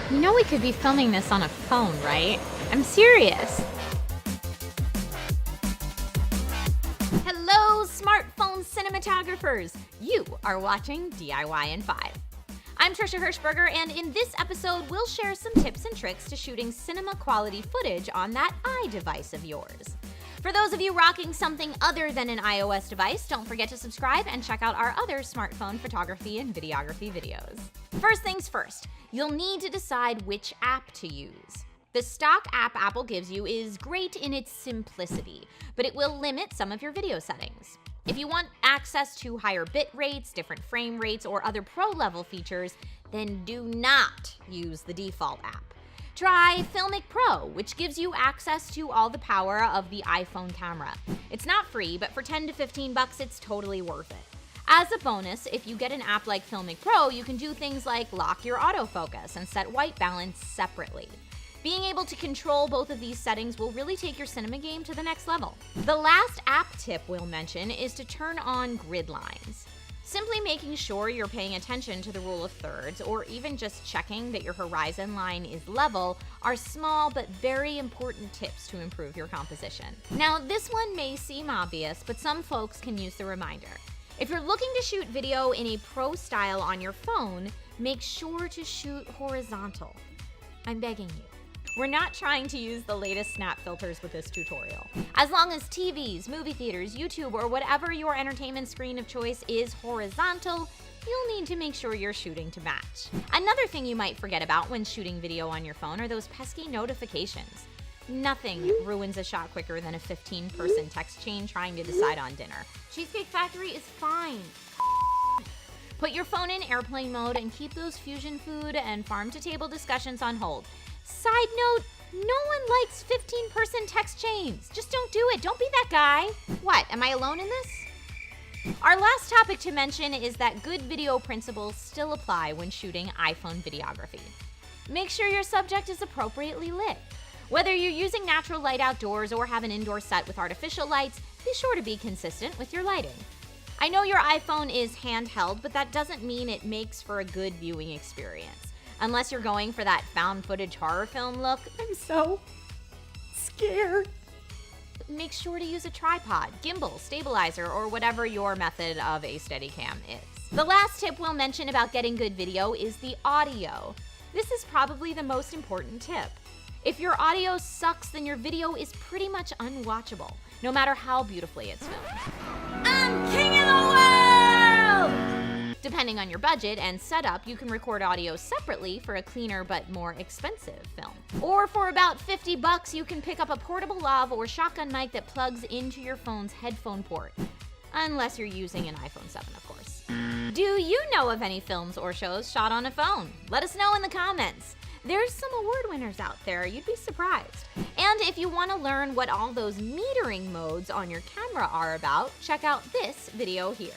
You know we could be filming this on a phone, right? I'm serious. Hello, smartphone cinematographers! You are watching DIY in 5. I'm Trisha Hirschberger, and in this episode, we'll share some tips and tricks to shooting cinema-quality footage on that iDevice of yours. For those of you rocking something other than an iOS device, don't forget to subscribe and check out our other smartphone photography and videography videos. First things first, you'll need to decide which app to use. The stock app Apple gives you is great in its simplicity, but it will limit some of your video settings. If you want access to higher bit rates, different frame rates, or other pro-level features, then do not use the default app. Try Filmic Pro, which gives you access to all the power of the iPhone camera. It's not free, but for 10 to 15 bucks, it's totally worth it. As a bonus, if you get an app like Filmic Pro, you can do things like lock your autofocus and set white balance separately. Being able to control both of these settings will really take your cinema game to the next level. The last app tip we'll mention is to turn on Gridlines. Simply making sure you're paying attention to the rule of thirds, or even just checking that your horizon line is level, are small but very important tips to improve your composition. Now, this one may seem obvious, but some folks can use the reminder. If you're looking to shoot video in a pro style on your phone, make sure to shoot horizontal. I'm begging you. We're not trying to use the latest snap filters with this tutorial. As long as TVs, movie theaters, YouTube, or whatever your entertainment screen of choice is horizontal, you'll need to make sure you're shooting to match. Another thing you might forget about when shooting video on your phone are those pesky notifications. Nothing ruins a shot quicker than a 15-person text chain trying to decide on dinner. Cheesecake Factory is fine. Put your phone in airplane mode and keep those fusion food and farm-to-table discussions on hold. Side note, no one likes 15-person text chains. Just don't do it. Don't be that guy. What, am I alone in this? Our last topic to mention is that good video principles still apply when shooting iPhone videography. Make sure your subject is appropriately lit. Whether you're using natural light outdoors or have an indoor set with artificial lights, be sure to be consistent with your lighting. I know your iPhone is handheld, but that doesn't mean it makes for a good viewing experience. Unless you're going for that found footage horror film look. I'm so scared. Make sure to use a tripod, gimbal, stabilizer, or whatever your method of a Steadicam is. The last tip we'll mention about getting good video is the audio. This is probably the most important tip. If your audio sucks, then your video is pretty much unwatchable, no matter how beautifully it's filmed. I'm king of the world! Depending on your budget and setup, you can record audio separately for a cleaner but more expensive film. Or for about 50 bucks, you can pick up a portable lav or shotgun mic that plugs into your phone's headphone port. Unless you're using an iPhone 7, of course. Do you know of any films or shows shot on a phone? Let us know in the comments. There's some award winners out there, you'd be surprised. And if you want to learn what all those metering modes on your camera are about, check out this video here.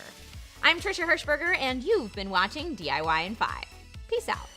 I'm Trisha Hirschberger, and you've been watching DIY in 5. Peace out.